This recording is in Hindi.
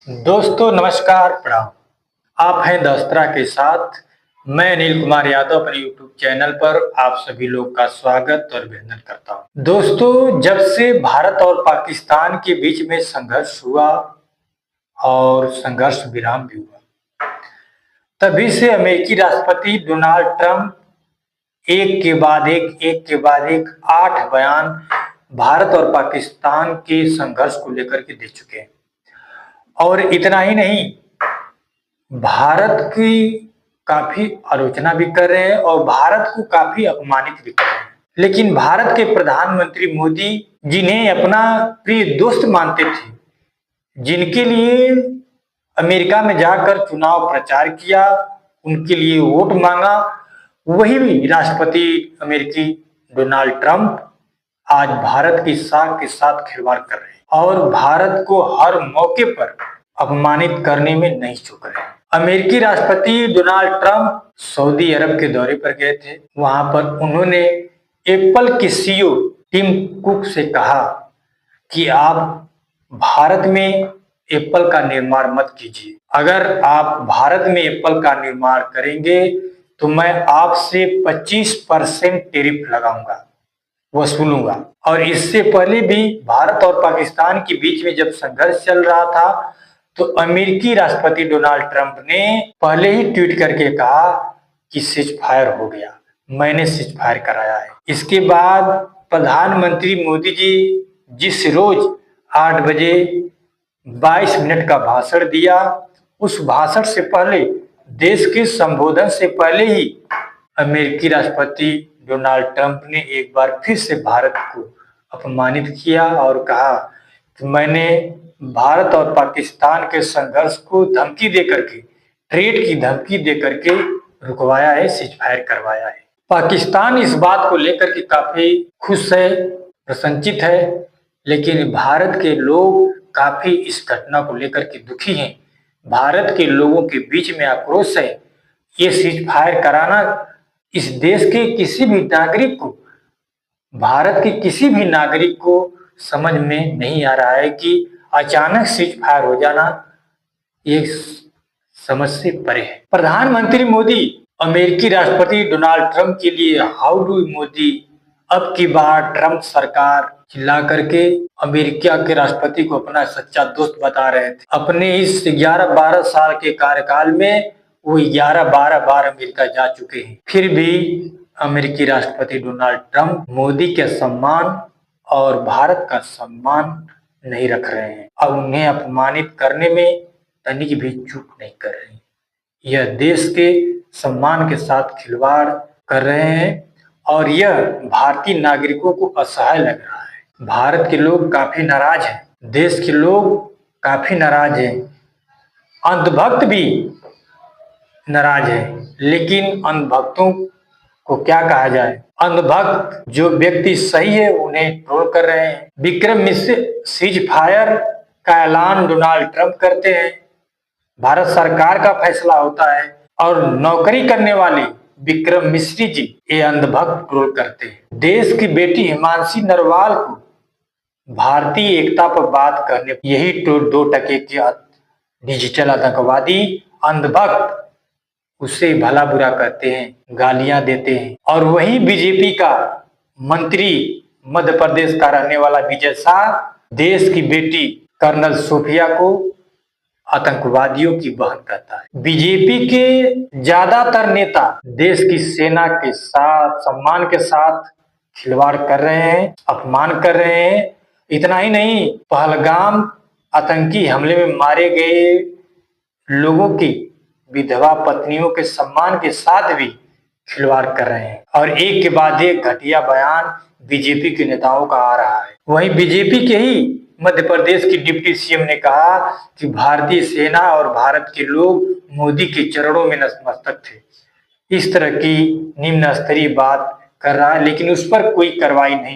दोस्तों नमस्कार प्रणाम। आप हैं दस्तरा के साथ। मैं अनिल कुमार यादव अपने YouTube चैनल पर आप सभी लोग का स्वागत और अभिनंदन करता हूं। दोस्तों जब से भारत और पाकिस्तान के बीच में संघर्ष हुआ और संघर्ष विराम भी हुआ, तभी से अमेरिकी राष्ट्रपति डोनाल्ड ट्रंप एक के बाद एक 8 बयान भारत और पाकिस्तान के संघर्ष को लेकर के दे चुके हैं। और इतना ही नहीं, भारत की काफी आलोचना भी कर रहे हैं और भारत को काफी अपमानित भी कर रहे हैं। लेकिन भारत के प्रधानमंत्री मोदी, जिन्हें अपना प्रिय दोस्त मानते थे, जिनके लिए अमेरिका में जाकर चुनाव प्रचार किया, उनके लिए वोट मांगा, वही राष्ट्रपति अमेरिकी डोनाल्ड ट्रंप आज भारत की साख के साथ खिलवाड़ कर रहे हैं और भारत को हर मौके पर अपमानित करने में नहीं चूक रहे हैं। अमेरिकी राष्ट्रपति डोनाल्ड ट्रंप सऊदी अरब के दौरे पर गए थे। वहां पर उन्होंने एप्पल के सीईओ टिम कुक से कहा कि आप भारत में एप्पल का निर्माण मत कीजिए। अगर आप भारत में एप्पल का निर्माण करेंगे तो मैं आपसे 25% टैरिफ लगाऊंगा, वसूलूंगा। और इससे पहले भी भारत और पाकिस्तान के बीच में जब संघर्ष चल रहा था तो अमेरिकी राष्ट्रपति डोनाल्ड ट्रंप ने पहले ही ट्वीट करके कहा कि सीज फायर हो गया, मैंने सीज फायर कराया है। इसके बाद प्रधानमंत्री मोदी जी जिस रोज 8 बजे 22 मिनट का भाषण दिया, उस भाषण से पहले, देश के संबोधन से पहले ही अमेरिकी राष्ट्रपति डोनाल्ड ट्रंप ने एक बार फिर से भारत को अपमानित किया और कहा कि मैंने भारत और पाकिस्तान के संघर्ष को धमकी देकर के, ट्रेड की धमकी देकर के रुकवाया है, सीज फायर करवाया है। पाकिस्तान इस बात को लेकर के काफी खुश है, प्रसन्नचित है, लेकिन भारत के लोग काफी इस घटना को लेकर के दुखी हैं। भारत के लोगों के बीच में आक्रोश है। ये सीज फायर कराना इस देश के किसी भी नागरिक को, भारत के किसी भी नागरिक को समझ में नहीं आ रहा है कि अचानक सीज फायर हो जाना ये समझ से परे है। प्रधानमंत्री मोदी अमेरिकी राष्ट्रपति डोनाल्ड ट्रंप के लिए हाउ डू मोदी, अब की बार ट्रंप सरकार चिल्ला करके अमेरिका के राष्ट्रपति को अपना सच्चा दोस्त बता रहे थे। अपने इस 11-12 साल के कार्यकाल में वो 11-12 बार अमेरिका जा चुके हैं, फिर भी अमेरिकी राष्ट्रपति डोनाल्ड ट्रंप मोदी के सम्मान और भारत का सम्मान नहीं रख रहे हैं। अब उन्हें अपमानित करने में तनिक भी चूक नहीं कर रहे हैं। यह देश के सम्मान के साथ खिलवाड़ कर रहे हैं और यह भारतीय नागरिकों को असहाय लग रहा है। भारत के लोग काफी नाराज हैं, देश के लोग काफी नाराज हैं, अंधभक्त भी नाराज है। लेकिन अंधभक्तों को क्या कहा जाए, अंधभक्त जो व्यक्ति सही है उन्हें ट्रोल कर रहे हैं। विक्रम मिश्र सीज फायर का ऐलान डोनाल्ड ट्रंप करते हैं, भारत सरकार का फैसला होता है और नौकरी करने वाले विक्रम मिश्री जी ये अंधभक्त ट्रोल करते हैं। देश की बेटी हिमांशी नरवाल को भारतीय एकता पर बात करने, यही 2% के डिजिटल आतंकवादी अंधभक्त उससे भला बुरा करते हैं, गालियां देते हैं। और वही बीजेपी का मंत्री, मध्य प्रदेश का रहने वाला विजय शाह, देश की बेटी कर्नल सोफिया को आतंकवादियों की बहन कहता है। बीजेपी के ज्यादातर नेता देश की सेना के साथ, सम्मान के साथ खिलवाड़ कर रहे हैं, अपमान कर रहे हैं। इतना ही नहीं, पहलगाम आतंकी हमले में मारे गए लोगों की विधवा पत्नियों के सम्मान के साथ भी खिलवाड़ कर रहे हैं और एक के बाद एक घटिया बयान बीजेपी के नेताओं का आ रहा है। वहीं बीजेपी के ही मध्य प्रदेश की डिप्टी सीएम ने कहा कि भारतीय सेना और भारत के लोग मोदी के चरणों में नतमस्तक थे। इस तरह की निम्न स्तरीय बात कर रहा है, लेकिन उस पर कोई कार्रवाई नहीं।